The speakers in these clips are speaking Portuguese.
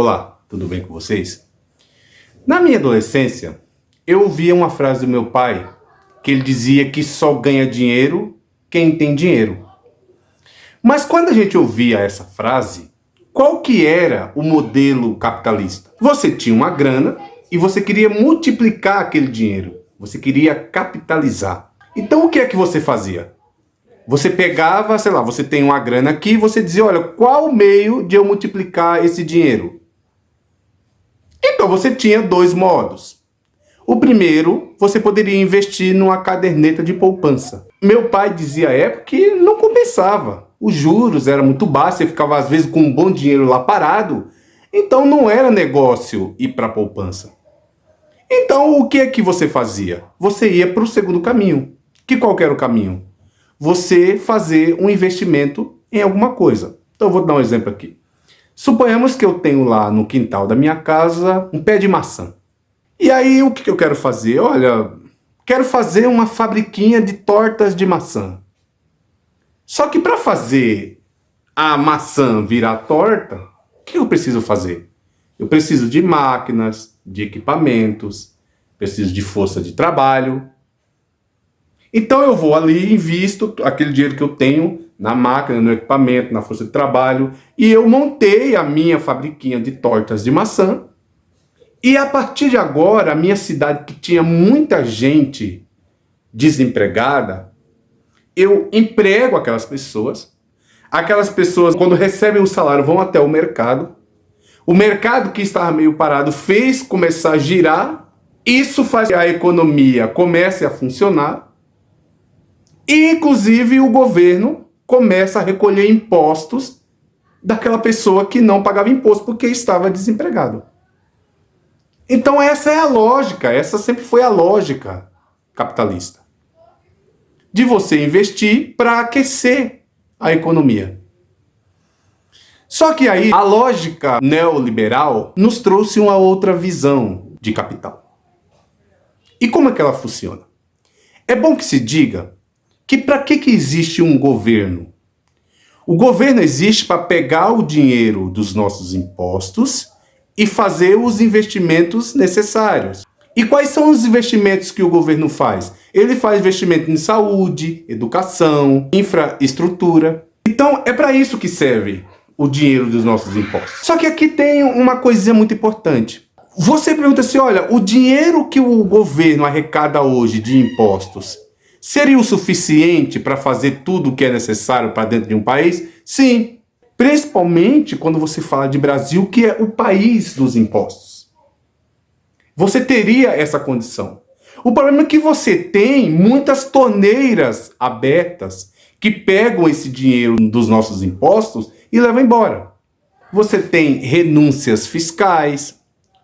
Olá, tudo bem com vocês? Na minha adolescência, eu ouvia uma frase do meu pai que ele dizia que só ganha dinheiro quem tem dinheiro. Mas quando a gente ouvia essa frase, qual que era o modelo capitalista? Você tinha uma grana e você queria multiplicar aquele dinheiro. Você queria capitalizar. Então o que é que você fazia? Você pegava, sei lá, você tem uma grana aqui e você dizia, olha, qual o meio de eu multiplicar esse dinheiro? Então você tinha dois modos. O primeiro, você poderia investir numa caderneta de poupança. Meu pai dizia à época que não compensava. Os juros eram muito baixos, você ficava às vezes com um bom dinheiro lá parado. Então não era negócio ir para a poupança. Então o que é que você fazia? Você ia para o segundo caminho. Qual que era o caminho? Você fazer um investimento em alguma coisa. Então eu vou dar um exemplo aqui. Suponhamos que eu tenho lá no quintal da minha casa um pé de maçã. E aí o que eu quero fazer? Olha, quero fazer uma fabriquinha de tortas de maçã. Só que para fazer a maçã virar torta, o que eu preciso fazer? Eu preciso de máquinas, de equipamentos, preciso de força de trabalho. Então eu vou ali e invisto aquele dinheiro que eu tenho na máquina, no equipamento, na força de trabalho, e eu montei a minha fabriquinha de tortas de maçã. E a partir de agora, a minha cidade, que tinha muita gente desempregada, eu emprego aquelas pessoas. Aquelas pessoas, quando recebem o salário, vão até o mercado. O mercado que estava meio parado fez começar a girar. Isso faz que a economia comece a funcionar. E, inclusive, o governo começa a recolher impostos daquela pessoa que não pagava imposto porque estava desempregado. Então essa é a lógica, essa sempre foi a lógica capitalista. De você investir para aquecer a economia. Só que aí a lógica neoliberal nos trouxe uma outra visão de capital. E como é que ela funciona? É bom que se diga que para que existe um governo? O governo existe para pegar o dinheiro dos nossos impostos e fazer os investimentos necessários. E quais são os investimentos que o governo faz? Ele faz investimento em saúde, educação, infraestrutura. Então é para isso que serve o dinheiro dos nossos impostos. Só que aqui tem uma coisinha muito importante. Você pergunta assim, olha, o dinheiro que o governo arrecada hoje de impostos seria o suficiente para fazer tudo o que é necessário para dentro de um país? Sim. Principalmente quando você fala de Brasil, que é o país dos impostos. Você teria essa condição. O problema é que você tem muitas torneiras abertas que pegam esse dinheiro dos nossos impostos e levam embora. Você tem renúncias fiscais,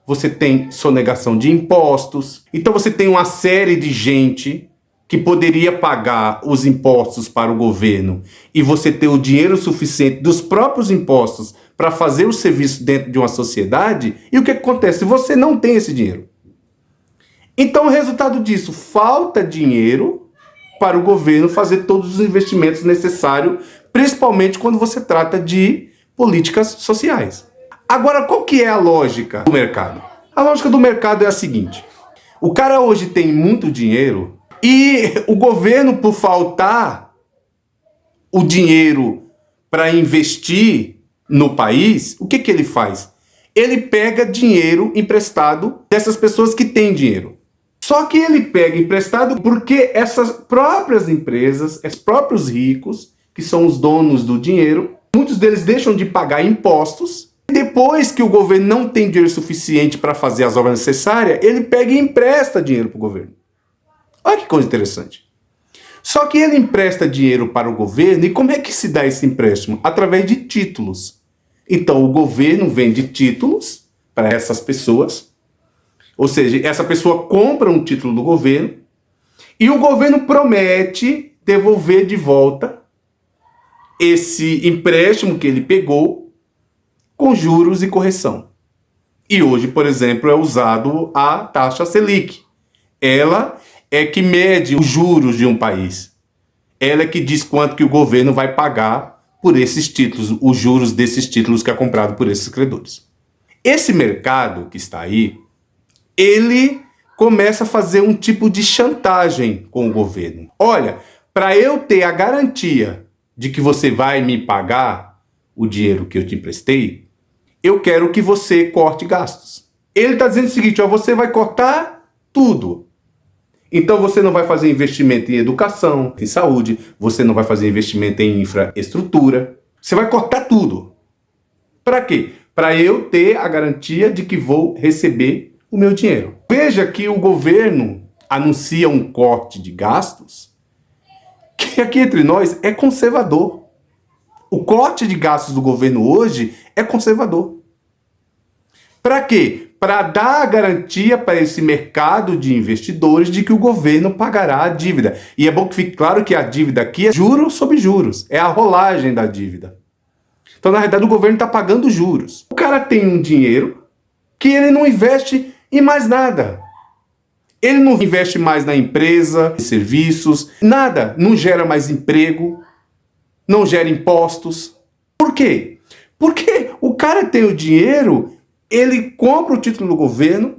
você tem sonegação de impostos. Então você tem uma série de gente que poderia pagar os impostos para o governo e você ter o dinheiro suficiente dos próprios impostos para fazer o serviço dentro de uma sociedade, e o que acontece? Você não tem esse dinheiro. Então o resultado disso, falta dinheiro para o governo fazer todos os investimentos necessários, principalmente quando você trata de políticas sociais. Agora, qual que é a lógica do mercado? A lógica do mercado é a seguinte: o cara hoje tem muito dinheiro e o governo, por faltar o dinheiro para investir no país, o que ele faz? Ele pega dinheiro emprestado dessas pessoas que têm dinheiro. Só que ele pega emprestado porque essas próprias empresas, os próprios ricos, que são os donos do dinheiro, muitos deles deixam de pagar impostos. Depois que o governo não tem dinheiro suficiente para fazer as obras necessárias, ele pega e empresta dinheiro para o governo. Olha que coisa interessante. Só que ele empresta dinheiro para o governo, e como é que se dá esse empréstimo? Através de títulos. Então o governo vende títulos para essas pessoas, ou seja, essa pessoa compra um título do governo, e o governo promete devolver de volta esse empréstimo que ele pegou com juros e correção. E hoje, por exemplo, é usado a taxa Selic. Ela é que mede os juros de um país. Ela é que diz quanto que o governo vai pagar por esses títulos, os juros desses títulos que é comprado por esses credores. Esse mercado que está aí, ele começa a fazer um tipo de chantagem com o governo. Olha, para eu ter a garantia de que você vai me pagar o dinheiro que eu te emprestei, eu quero que você corte gastos. Ele está dizendo o seguinte, ó, você vai cortar tudo. Então você não vai fazer investimento em educação, em saúde, você não vai fazer investimento em infraestrutura, você vai cortar tudo. Para quê? Para eu ter a garantia de que vou receber o meu dinheiro. Veja que o governo anuncia um corte de gastos que aqui entre nós é conservador. O corte de gastos do governo hoje é conservador. Para quê? Para dar a garantia para esse mercado de investidores de que o governo pagará a dívida. E é bom que fique claro que a dívida aqui é juros sobre juros. É a rolagem da dívida. Então, na realidade, o governo está pagando juros. O cara tem um dinheiro que ele não investe em mais nada. Ele não investe mais na empresa, em serviços, nada. Não gera mais emprego, não gera impostos. Por quê? Porque o cara tem o dinheiro, ele compra o título do governo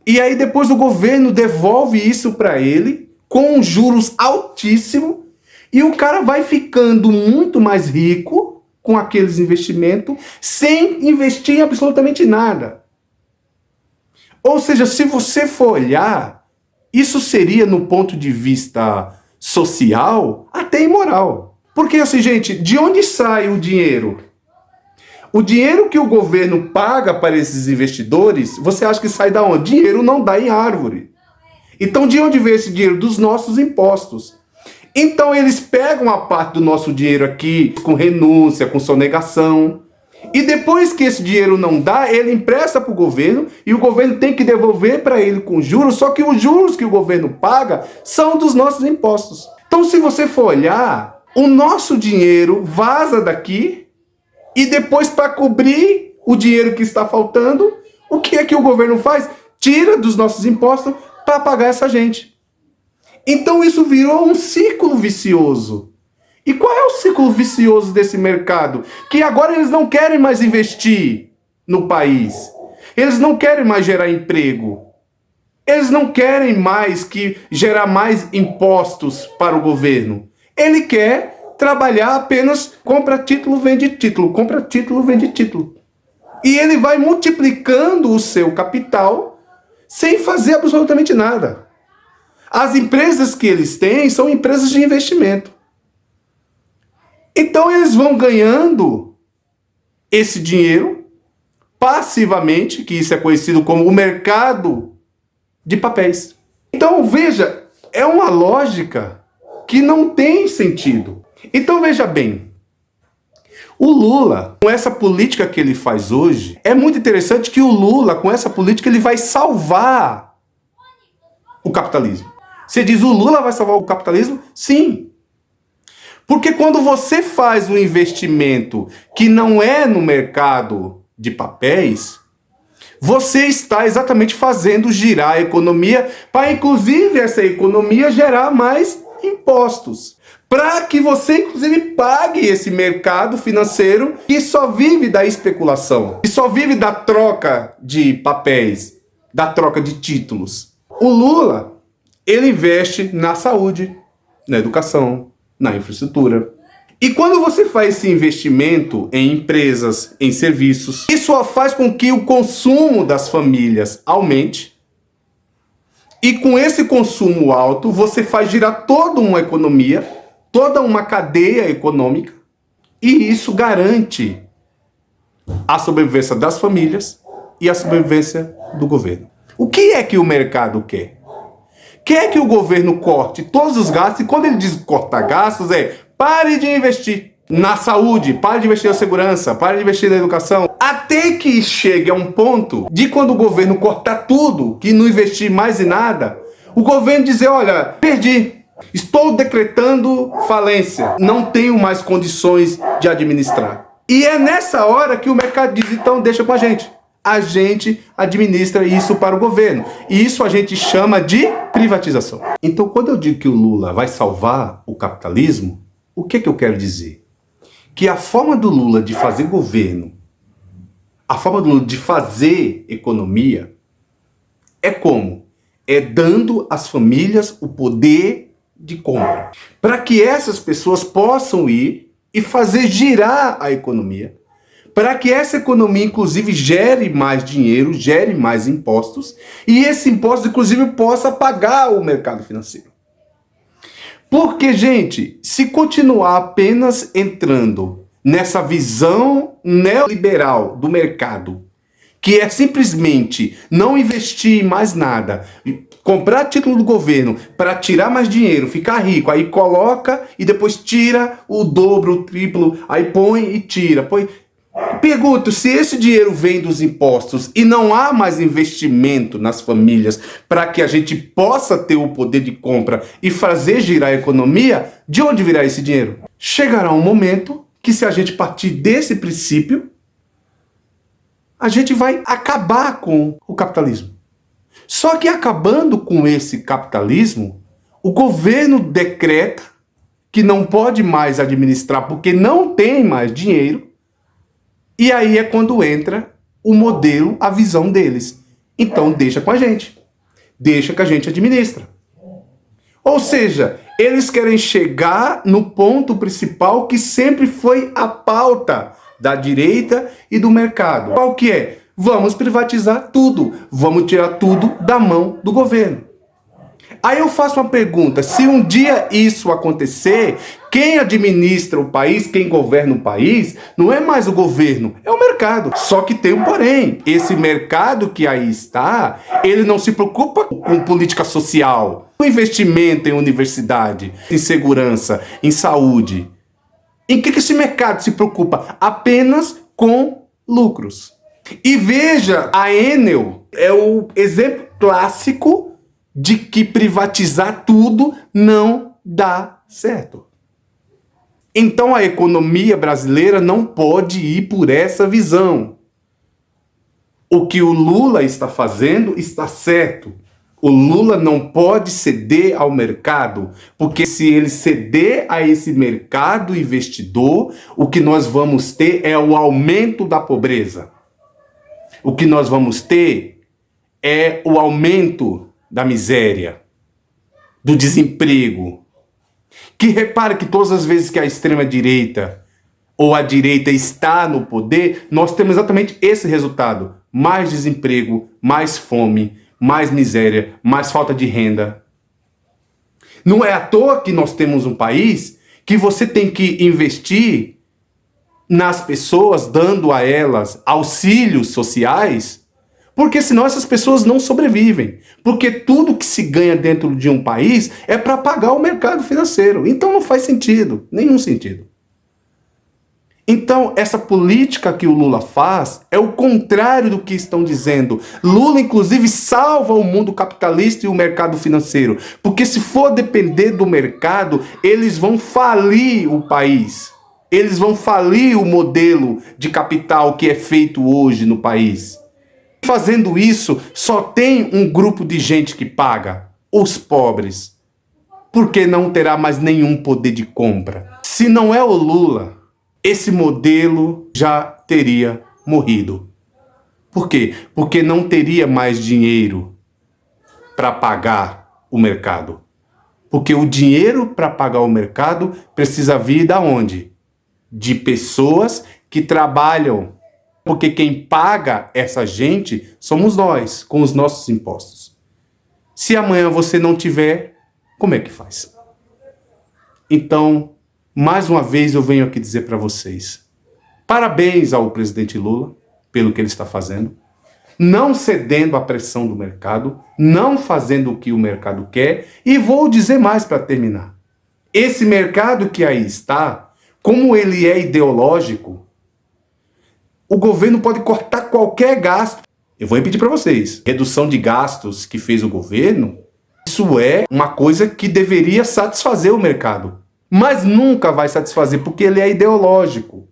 e aí depois o governo devolve isso para ele com juros altíssimos e o cara vai ficando muito mais rico com aqueles investimentos sem investir em absolutamente nada. Ou seja, se você for olhar, isso seria, no ponto de vista social, até imoral. Porque assim, gente, de onde sai o dinheiro? O dinheiro que o governo paga para esses investidores, você acha que sai da onde? Dinheiro não dá em árvore. Então, de onde vem esse dinheiro? Dos nossos impostos. Então, eles pegam a parte do nosso dinheiro aqui com renúncia, com sonegação. E depois que esse dinheiro não dá, ele empresta para o governo e o governo tem que devolver para ele com juros, só que os juros que o governo paga são dos nossos impostos. Então, se você for olhar, o nosso dinheiro vaza daqui e depois, para cobrir o dinheiro que está faltando, o que é que o governo faz? Tira dos nossos impostos para pagar essa gente. Então isso virou um ciclo vicioso. E qual é o ciclo vicioso desse mercado? Que agora eles não querem mais investir no país. Eles não querem mais gerar emprego. Eles não querem mais gerar mais impostos para o governo. Ele quer trabalhar apenas compra título, vende título, compra título, vende título. E ele vai multiplicando o seu capital sem fazer absolutamente nada. As empresas que eles têm são empresas de investimento. Então eles vão ganhando esse dinheiro passivamente, que isso é conhecido como o mercado de papéis. Então veja, é uma lógica que não tem sentido. Então veja bem, o Lula, com essa política que ele faz hoje, é muito interessante que o Lula, com essa política, ele vai salvar o capitalismo. Você diz, o Lula vai salvar o capitalismo? Sim. Porque quando você faz um investimento que não é no mercado de papéis, você está exatamente fazendo girar a economia para, inclusive, essa economia gerar mais impostos. Para que você, inclusive, pague esse mercado financeiro que só vive da especulação, que só vive da troca de papéis, da troca de títulos. O Lula, ele investe na saúde, na educação, na infraestrutura. E quando você faz esse investimento em empresas, em serviços, isso faz com que o consumo das famílias aumente. E com esse consumo alto, você faz girar toda uma economia, toda uma cadeia econômica. E isso garante a sobrevivência das famílias e a sobrevivência do governo. O que é que o mercado quer? Quer que o governo corte todos os gastos, e quando ele diz cortar gastos, pare de investir na saúde, pare de investir na segurança, pare de investir na educação, até que chegue a um ponto de quando o governo cortar tudo, que não investir mais em nada, o governo dizer, olha, perdi, estou decretando falência, não tenho mais condições de administrar. E é nessa hora que o mercado diz, então deixa com a gente. A gente administra isso para o governo. E isso a gente chama de privatização. Então, quando eu digo que o Lula vai salvar o capitalismo, o que eu quero dizer? Que a forma do Lula de fazer governo, A forma do Lula de fazer economia é como? É dando às famílias o poder de compra. Para que essas pessoas possam ir e fazer girar a economia. Para que essa economia, inclusive, gere mais dinheiro, gere mais impostos. E esse imposto, inclusive, possa pagar o mercado financeiro. Porque, gente, se continuar apenas entrando nessa visão neoliberal do mercado, que é simplesmente não investir em mais nada, comprar título do governo para tirar mais dinheiro, ficar rico, aí coloca e depois tira o dobro, o triplo, aí põe e tira. Pergunto, se esse dinheiro vem dos impostos e não há mais investimento nas famílias para que a gente possa ter o poder de compra e fazer girar a economia, de onde virá esse dinheiro? Chegará um momento que, se a gente partir desse princípio, a gente vai acabar com o capitalismo. Só que, acabando com esse capitalismo, o governo decreta que não pode mais administrar porque não tem mais dinheiro. E aí é quando entra o modelo, a visão deles. Então deixa com a gente. Deixa que a gente administra. Ou seja, eles querem chegar no ponto principal que sempre foi a pauta da direita e do mercado. Qual que é? Vamos privatizar tudo. Vamos tirar tudo da mão do governo. Aí eu faço uma pergunta, se um dia isso acontecer, quem administra o país, quem governa o país, não é mais o governo, é o mercado. Só que tem um porém, esse mercado que aí está, ele não se preocupa com política social, com investimento em universidade, em segurança, em saúde. Em que esse mercado se preocupa? Apenas com lucros. E veja, a Enel é o exemplo clássico de que privatizar tudo não dá certo. Então a economia brasileira não pode ir por essa visão. O que o Lula está fazendo está certo. O Lula não pode ceder ao mercado, porque se ele ceder a esse mercado investidor, o que nós vamos ter é o aumento da pobreza. O que nós vamos ter é o aumento da miséria, do desemprego. Que repare que todas as vezes que a extrema-direita ou a direita está no poder, nós temos exatamente esse resultado. Mais desemprego, mais fome, mais miséria, mais falta de renda. Não é à toa que nós temos um país que você tem que investir nas pessoas, dando a elas auxílios sociais, porque senão essas pessoas não sobrevivem. Porque tudo que se ganha dentro de um país é para pagar o mercado financeiro. Então não faz sentido, nenhum sentido. Então essa política que o Lula faz é o contrário do que estão dizendo. Lula, inclusive, salva o mundo capitalista e o mercado financeiro. Porque se for depender do mercado, eles vão falir o país. Eles vão falir o modelo de capital que é feito hoje no país. Fazendo isso, só tem um grupo de gente que paga, os pobres, porque não terá mais nenhum poder de compra. Se não é o Lula, esse modelo já teria morrido. Por quê? Porque não teria mais dinheiro para pagar o mercado. Porque o dinheiro para pagar o mercado precisa vir da onde? De pessoas que trabalham. Porque quem paga essa gente somos nós, com os nossos impostos. Se amanhã você não tiver, como é que faz? Então, mais uma vez eu venho aqui dizer para vocês, parabéns ao presidente Lula pelo que ele está fazendo, não cedendo à pressão do mercado, não fazendo o que o mercado quer, e vou dizer mais para terminar. Esse mercado que aí está, como ele é ideológico, o governo pode cortar qualquer gasto. Eu vou repetir para vocês. Redução de gastos que fez o governo, isso é uma coisa que deveria satisfazer o mercado. Mas nunca vai satisfazer, porque ele é ideológico.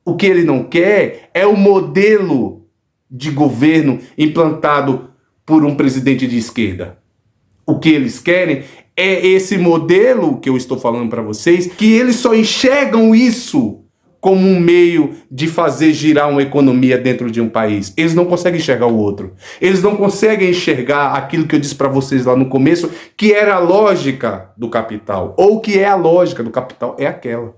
O que ele não quer é o modelo de governo implantado por um presidente de esquerda. O que eles querem é esse modelo que eu estou falando para vocês, que eles só enxergam isso como um meio de fazer girar uma economia dentro de um país. Eles não conseguem enxergar o outro. Eles não conseguem enxergar aquilo que eu disse para vocês lá no começo, que era a lógica do capital, ou que é a lógica do capital, é aquela.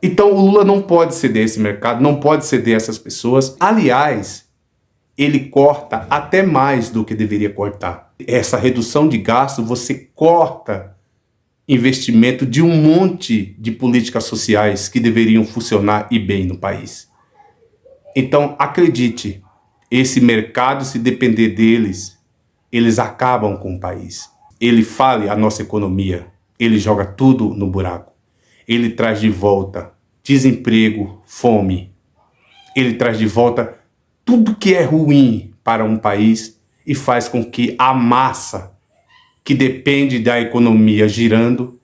Então o Lula não pode ceder esse mercado, não pode ceder essas pessoas. Aliás, ele corta até mais do que deveria cortar. Essa redução de gasto, você corta investimento de um monte de políticas sociais que deveriam funcionar e bem no país. Então, acredite, esse mercado, se depender deles, eles acabam com o país. Ele fale a nossa economia, ele joga tudo no buraco. Ele traz de volta desemprego, fome. Ele traz de volta tudo que é ruim para um país e faz com que a massa que depende da economia girando,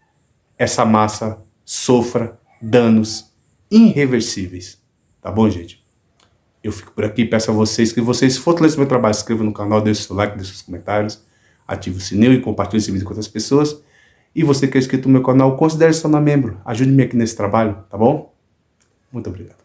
essa massa sofra danos irreversíveis. Tá bom, gente? Eu fico por aqui, peço a vocês que vocês, se fortaleçam meu trabalho, se inscrevam no canal, deixem seu like, deixem seus comentários, ative o sininho e compartilhe esse vídeo com outras pessoas. E você que é inscrito no meu canal, considere se tornar membro. Ajude-me aqui nesse trabalho, tá bom? Muito obrigado.